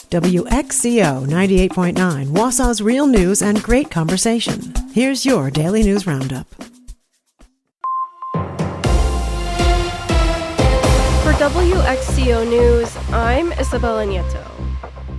WXCO 98.9, Wausau's real news and great conversation. Here's your Daily News Roundup. For WXCO News, I'm Isabella Nieto.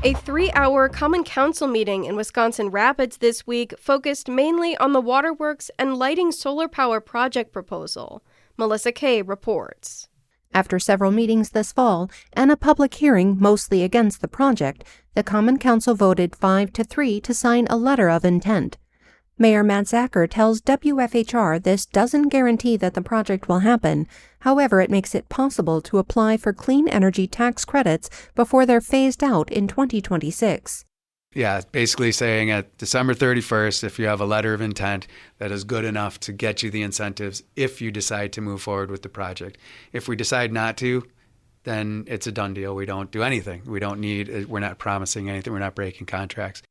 A 3-hour Common Council meeting in Wisconsin Rapids this week focused mainly on the waterworks and lighting solar power project proposal. Melissa Kay reports. After several meetings this fall and a public hearing mostly against the project, the Common Council voted 5-3 to sign a letter of intent. Mayor Matt Zacher tells WFHR this doesn't guarantee that the project will happen. However, it makes it possible to apply for clean energy tax credits before they're phased out in 2026. Yeah, basically saying at December 31st, if you have a letter of intent that is good enough to get you the incentives if you decide to move forward with the project. If we decide not to, then it's a done deal. We don't do anything. We're not promising anything. We're not breaking contracts.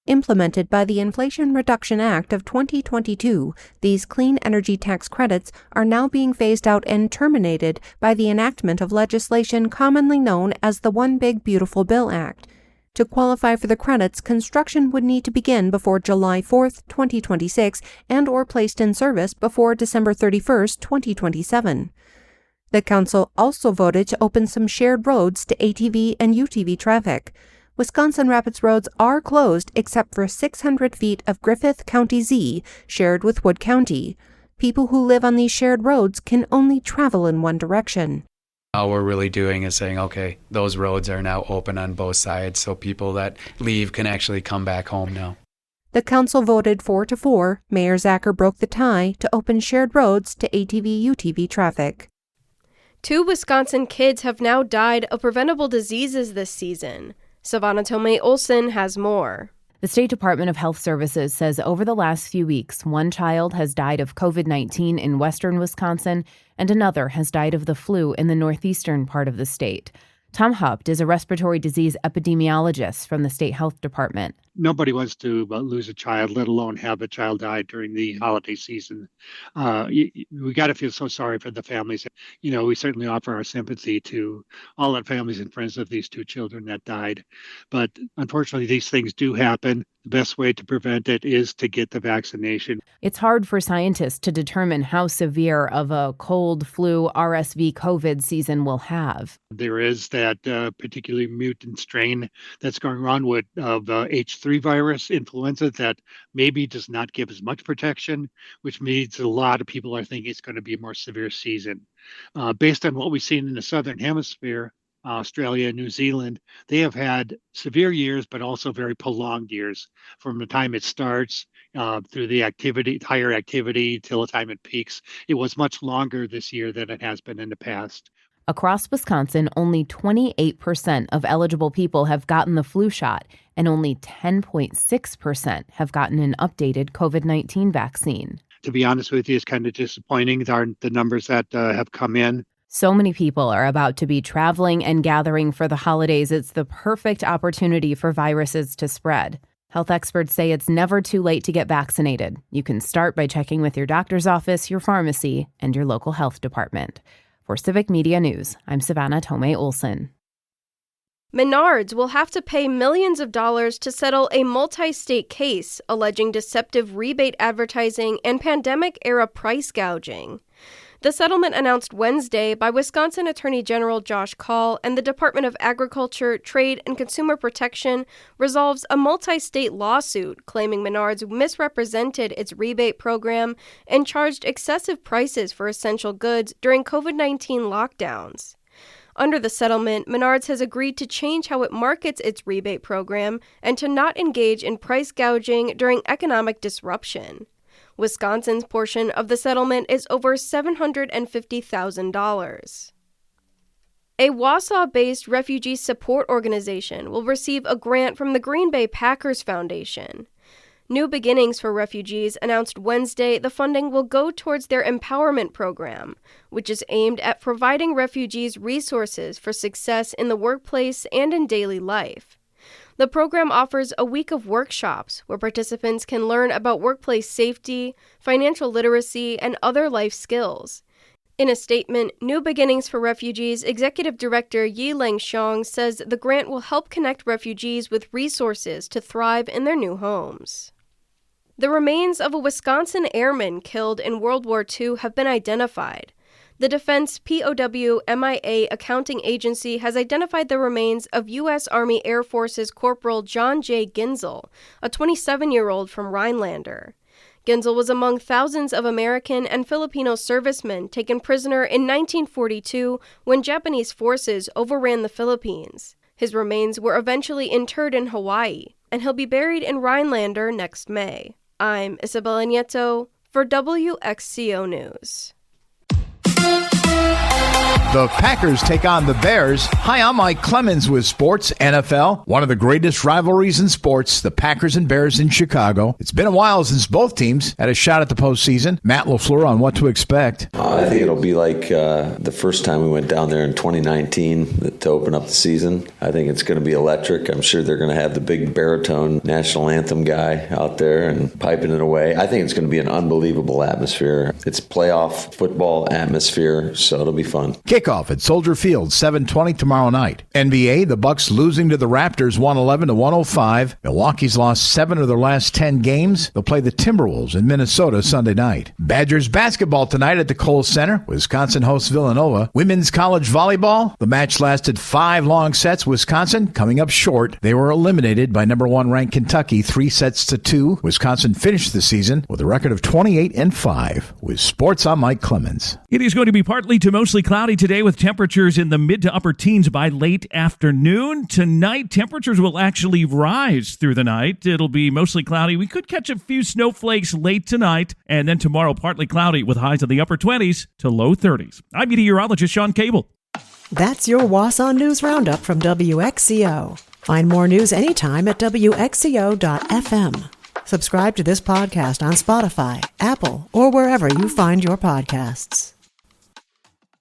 Implemented by the Inflation Reduction Act of 2022, these clean energy tax credits are now being phased out and terminated by the enactment of legislation commonly known as the One Big Beautiful Bill Act. To qualify for the credits, construction would need to begin before July 4, 2026, and/or placed in service before December 31, 2027. The council also voted to open some shared roads to ATV and UTV traffic. Wisconsin Rapids roads are closed except for 600 feet of Griffith County Z, shared with Wood County. People who live on these shared roads can only travel in one direction. All we're really doing is saying, okay, those roads are now open on both sides, so people that leave can actually come back home now. The council voted 4-4. Mayor Zacher broke the tie to open shared roads to ATV-UTV traffic. 2 Wisconsin kids have now died of preventable diseases this season. Savannah Tomei-Olson has more. The State Department of Health Services says over the last few weeks, 1 child has died of COVID-19 in western Wisconsin, and another has died of the flu in the northeastern part of the state. Tom Hupt is a respiratory disease epidemiologist from the State Health Department. Nobody wants to lose a child, let alone have a child die during the holiday season. We got to feel so sorry for the families. We certainly offer our sympathy to all the families and friends of these 2 children that died. But unfortunately, these things do happen. The best way to prevent it is to get the vaccination. It's hard for scientists to determine how severe of a cold, flu, RSV, COVID season we'll have. There is that particularly mutant strain that's going around with H3 virus influenza that maybe does not give as much protection, which means a lot of people are thinking it's going to be a more severe season. Based on what we've seen in the Southern Hemisphere, Australia and New Zealand, they have had severe years, but also very prolonged years from the time it starts through the higher activity till the time it peaks. It was much longer this year than it has been in the past. Across Wisconsin, only 28% of eligible people have gotten the flu shot, and only 10.6% have gotten an updated COVID-19 vaccine. To be honest with you, it's kind of disappointing, the numbers that have come in. So many people are about to be traveling and gathering for the holidays. It's the perfect opportunity for viruses to spread. Health experts say it's never too late to get vaccinated. You can start by checking with your doctor's office, your pharmacy, and your local health department. For Civic Media News, I'm Savannah Tomei-Olson. Menards will have to pay millions of dollars to settle a multi-state case alleging deceptive rebate advertising and pandemic-era price gouging. The settlement announced Wednesday by Wisconsin Attorney General Josh Kaul and the Department of Agriculture, Trade, and Consumer Protection resolves a multi-state lawsuit claiming Menards misrepresented its rebate program and charged excessive prices for essential goods during COVID-19 lockdowns. Under the settlement, Menards has agreed to change how it markets its rebate program and to not engage in price gouging during economic disruption. Wisconsin's portion of the settlement is over $750,000. A Wausau-based refugee support organization will receive a grant from the Green Bay Packers Foundation. New Beginnings for Refugees announced Wednesday the funding will go towards their empowerment program, which is aimed at providing refugees resources for success in the workplace and in daily life. The program offers a week of workshops where participants can learn about workplace safety, financial literacy, and other life skills. In a statement, New Beginnings for Refugees Executive Director Yi-Lang Xiong says the grant will help connect refugees with resources to thrive in their new homes. The remains of a Wisconsin airman killed in World War II have been identified. The Defense POW MIA Accounting Agency has identified the remains of U.S. Army Air Force's Corporal John J. Ginzel, a 27-year-old from Rhinelander. Ginzel was among thousands of American and Filipino servicemen taken prisoner in 1942 when Japanese forces overran the Philippines. His remains were eventually interred in Hawaii, and he'll be buried in Rhinelander next May. I'm Isabella Nieto for WXCO News. The Packers take on the Bears. Hi, I'm Mike Clemens with Sports NFL. One of the greatest rivalries in sports, the Packers and Bears in Chicago. It's been a while since both teams had a shot at the postseason. Matt LaFleur on what to expect. I think it'll be like the first time we went down there in 2019 to open up the season. I think it's going to be electric. I'm sure they're going to have the big baritone national anthem guy out there and piping it away. I think it's going to be an unbelievable atmosphere. It's playoff football atmosphere, so it'll be fun. Kickoff at Soldier Field, 7:20 tomorrow night. NBA, the Bucks losing to the Raptors 111-105. Milwaukee's lost 7 of their last 10 games. They'll play the Timberwolves in Minnesota Sunday night. Badgers basketball tonight at the Kohl Center. Wisconsin hosts Villanova. Women's college volleyball. The match lasted 5 long sets. Wisconsin coming up short. They were eliminated by number 1 ranked Kentucky 3-2. Wisconsin finished the season with a record of 28-5. With sports, I'm Mike Clemens. It is going to be partly to mostly cloudy today with temperatures in the mid to upper teens by late afternoon. Tonight, temperatures will actually rise through the night. It'll be mostly cloudy. We could catch a few snowflakes late tonight, and then tomorrow partly cloudy with highs in the upper 20s to low 30s. I'm meteorologist Sean Cable. That's your Wausau News Roundup from WXCO. Find more news anytime at WXCO.FM. Subscribe to this podcast on Spotify, Apple, or wherever you find your podcasts.